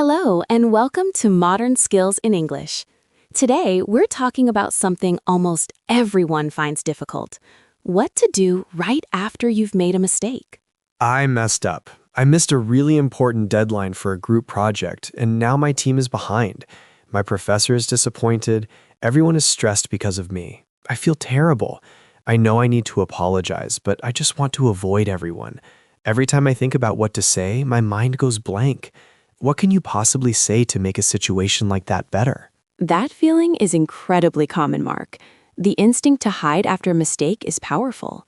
Hello, and welcome to Modern Skills in English. Today, we're talking about something almost everyone finds difficult: what to do right after you've made a mistake. I messed up. I missed a really important deadline for a group project, and now my team is behind. My professor is disappointed. Everyone is stressed because of me. I feel terrible. I know I need to apologize, but I just want to avoid everyone. Every time I think about what to say, my mind goes blank. What can you possibly say to make a situation like that better? That feeling is incredibly common, Mark. The instinct to hide after a mistake is powerful.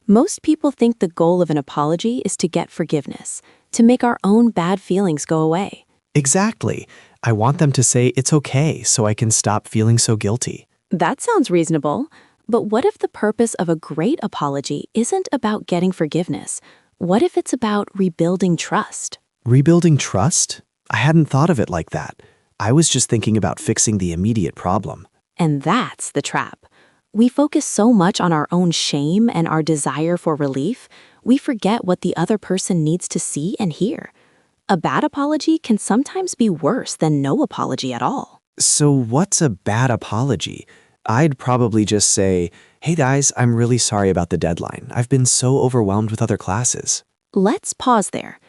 Most people think the goal of an apology is to get forgiveness, to make our own bad feelings go away. Exactly. I want them to say it's okay so I can stop feeling so guilty. That sounds reasonable. But what if the purpose of a great apology isn't about getting forgiveness? What if it's about rebuilding trust? Rebuilding trust? I hadn't thought of it like that. I was just thinking about fixing the immediate problem. And that's the trap. We focus so much on our own shame and our desire for relief, we forget what the other person needs to see and hear. A bad apology can sometimes be worse than no apology at all. So what's a bad apology? I'd probably just say, "Hey guys, I'm really sorry about the deadline. I've been so overwhelmed with other classes." Let's pause there.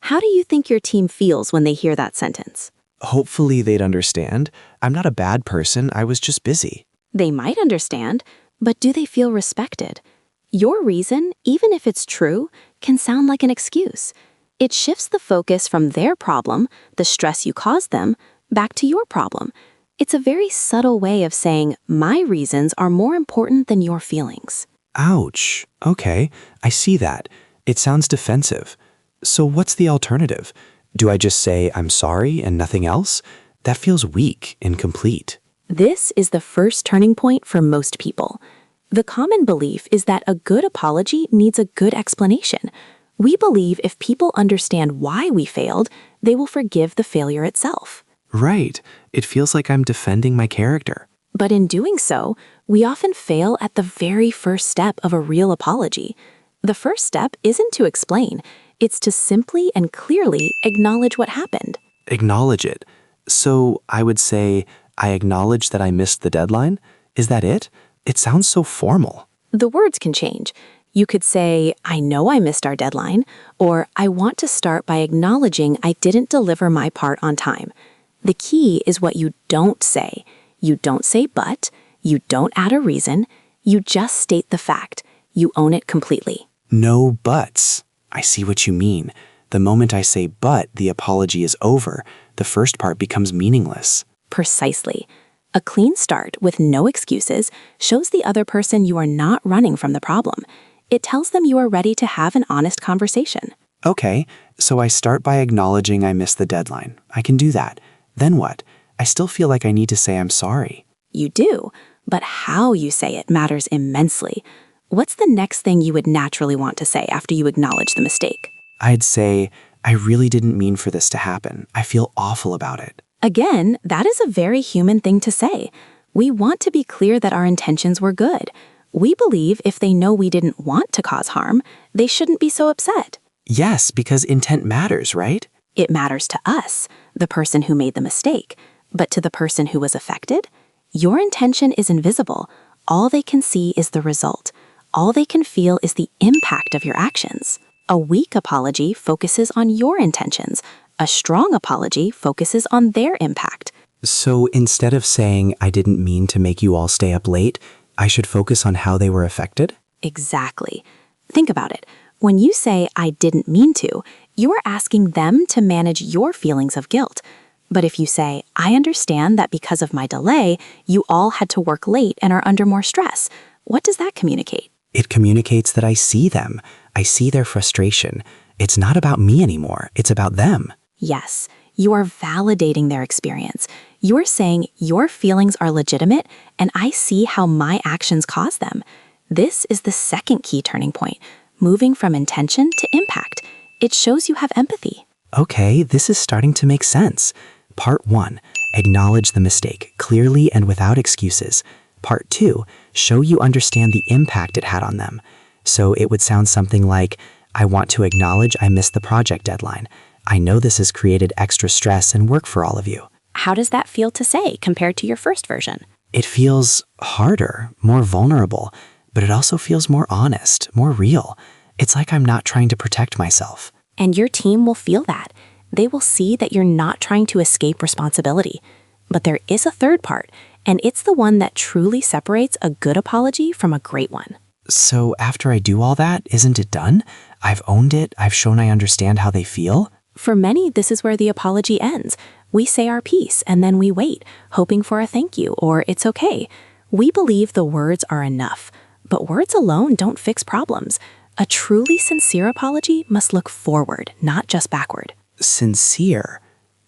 How do you think your team feels when they hear that sentence? Hopefully they'd understand. I'm not a bad person, I was just busy. They might understand, but do they feel respected? Your reason, even if it's true, can sound like an excuse. It shifts the focus from their problem, the stress you caused them, back to your problem. It's a very subtle way of saying, my reasons are more important than your feelings. Ouch. Okay, I see that. It sounds defensive. So what's the alternative? Do I just say I'm sorry and nothing else? That feels weak, incomplete. This is the first turning point for most people. The common belief is that a good apology needs a good explanation. We believe if people understand why we failed, they will forgive the failure itself. Right. It feels like I'm defending my character. But in doing so, we often fail at the very first step of a real apology. The first step isn't to explain. It's to simply and clearly acknowledge what happened. Acknowledge it. So I would say, I acknowledge that I missed the deadline? Is that it? It sounds so formal. The words can change. You could say, I know I missed our deadline, or I want to start by acknowledging I didn't deliver my part on time. The key is what you don't say. You don't say but, you don't add a reason, you just state the fact. You own it completely. No buts. I see what you mean. The moment I say but, the apology is over. The first part becomes meaningless. Precisely. A clean start with no excuses shows the other person you are not running from the problem. It tells them you are ready to have an honest conversation. Okay, so I start by acknowledging I missed the deadline. I can do that. Then what? I still feel like I need to say I'm sorry. You do, but how you say it matters immensely. What's the next thing you would naturally want to say after you acknowledge the mistake? I'd say, I really didn't mean for this to happen. I feel awful about it. Again, that is a very human thing to say. We want to be clear that our intentions were good. We believe if they know we didn't want to cause harm, they shouldn't be so upset. Yes, because intent matters, right? It matters to us, the person who made the mistake. But to the person who was affected, your intention is invisible. All they can see is the result. All they can feel is the impact of your actions. A weak apology focuses on your intentions. A strong apology focuses on their impact. So instead of saying, I didn't mean to make you all stay up late, I should focus on how they were affected? Exactly. Think about it. When you say, I didn't mean to, you are asking them to manage your feelings of guilt. But if you say, I understand that because of my delay, you all had to work late and are under more stress, what does that communicate? It communicates that I see them. I see their frustration. It's not about me anymore. It's about them. Yes, you are validating their experience. You are saying your feelings are legitimate and I see how my actions cause them. This is the second key turning point, moving from intention to impact. It shows you have empathy. Okay, this is starting to make sense. Part 1, acknowledge the mistake clearly and without excuses. Part 2, show you understand the impact it had on them. So it would sound something like, I want to acknowledge I missed the project deadline. I know this has created extra stress and work for all of you. How does that feel to say compared to your first version? It feels harder, more vulnerable, but it also feels more honest, more real. It's like I'm not trying to protect myself. And your team will feel that. They will see that you're not trying to escape responsibility. But there is a third part, and it's the one that truly separates a good apology from a great one. So after I do all that, isn't it done? I've owned it, I've shown I understand how they feel. For many, this is where the apology ends. We say our piece, and then we wait, hoping for a thank you or it's okay. We believe the words are enough, but words alone don't fix problems. A truly sincere apology must look forward, not just backward. Sincere?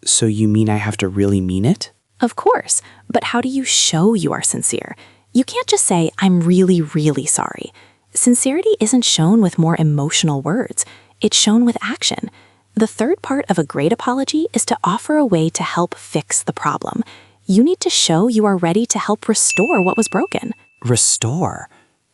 So you mean I have to really mean it? Of course, but how do you show you are sincere? You can't just say, I'm really, really sorry. Sincerity isn't shown with more emotional words. It's shown with action. The third part of a great apology is to offer a way to help fix the problem. You need to show you are ready to help restore what was broken. Restore?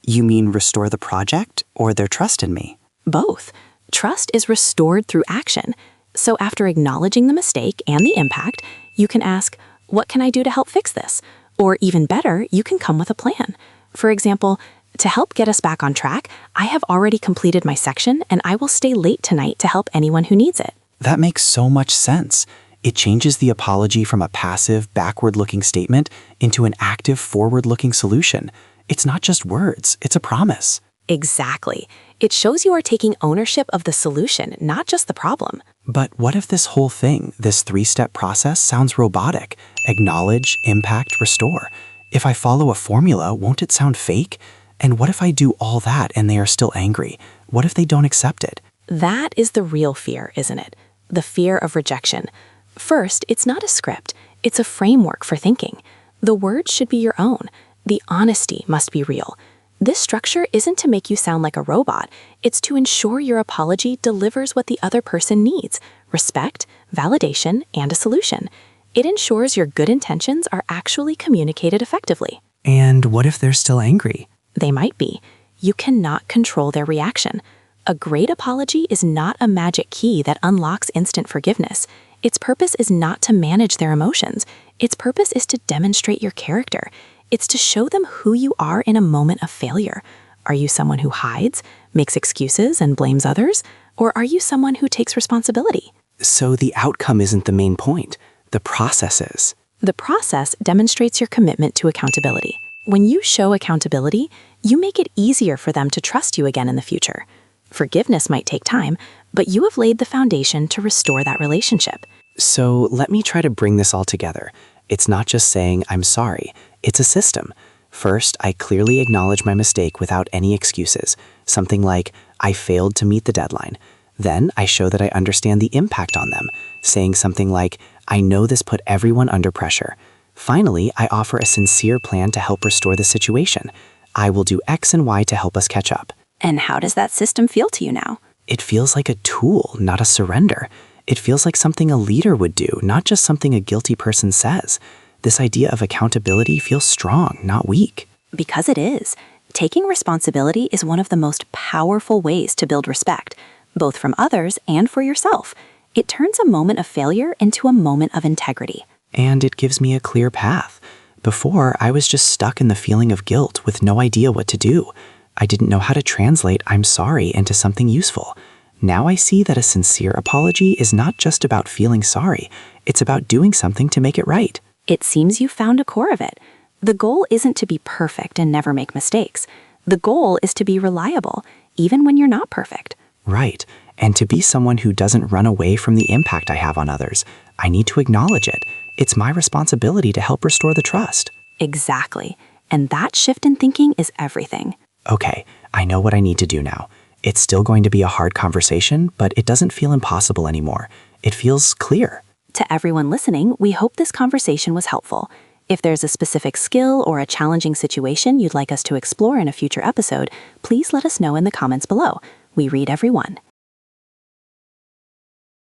You mean restore the project or their trust in me? Both. Trust is restored through action. So after acknowledging the mistake and the impact, you can ask, what can I do to help fix this? Or even better, you can come with a plan. For example, to help get us back on track, I have already completed my section and I will stay late tonight to help anyone who needs it. That makes so much sense. It changes the apology from a passive, backward-looking statement into an active, forward-looking solution. It's not just words, it's a promise. Exactly. It shows you are taking ownership of the solution, not just the problem. But what if this whole thing, this three-step process, sounds robotic? Acknowledge, impact, restore. If I follow a formula, won't it sound fake? And what if I do all that and they are still angry? What if they don't accept it? That is the real fear, isn't it? The fear of rejection. First, it's not a script. It's a framework for thinking. The words should be your own. The honesty must be real. This structure isn't to make you sound like a robot. It's to ensure your apology delivers what the other person needs: respect, validation, and a solution. It ensures your good intentions are actually communicated effectively. And what if they're still angry? They might be. You cannot control their reaction. A great apology is not a magic key that unlocks instant forgiveness. Its purpose is not to manage their emotions. Its purpose is to demonstrate your character. It's to show them who you are in a moment of failure. Are you someone who hides, makes excuses, and blames others? Or are you someone who takes responsibility? So the outcome isn't the main point. The process is. The process demonstrates your commitment to accountability. When you show accountability, you make it easier for them to trust you again in the future. Forgiveness might take time, but you have laid the foundation to restore that relationship. So let me try to bring this all together. It's not just saying, I'm sorry. It's a system. First, I clearly acknowledge my mistake without any excuses. Something like, I failed to meet the deadline. Then I show that I understand the impact on them, saying something like, I know this put everyone under pressure. Finally, I offer a sincere plan to help restore the situation. I will do X and Y to help us catch up. And how does that system feel to you now? It feels like a tool, not a surrender. It feels like something a leader would do, not just something a guilty person says. This idea of accountability feels strong, not weak. Because it is. Taking responsibility is one of the most powerful ways to build respect, both from others and for yourself. It turns a moment of failure into a moment of integrity. And it gives me a clear path. Before, I was just stuck in the feeling of guilt with no idea what to do. I didn't know how to translate I'm sorry into something useful. Now I see that a sincere apology is not just about feeling sorry. It's about doing something to make it right. It seems you found a core of it. The goal isn't to be perfect and never make mistakes. The goal is to be reliable, even when you're not perfect. Right. And to be someone who doesn't run away from the impact I have on others. I need to acknowledge it. It's my responsibility to help restore the trust. Exactly. And that shift in thinking is everything. Okay, I know what I need to do now. It's still going to be a hard conversation, but it doesn't feel impossible anymore. It feels clear. To everyone listening, we hope this conversation was helpful. If there's a specific skill or a challenging situation you'd like us to explore in a future episode, please let us know in the comments below. We read every one.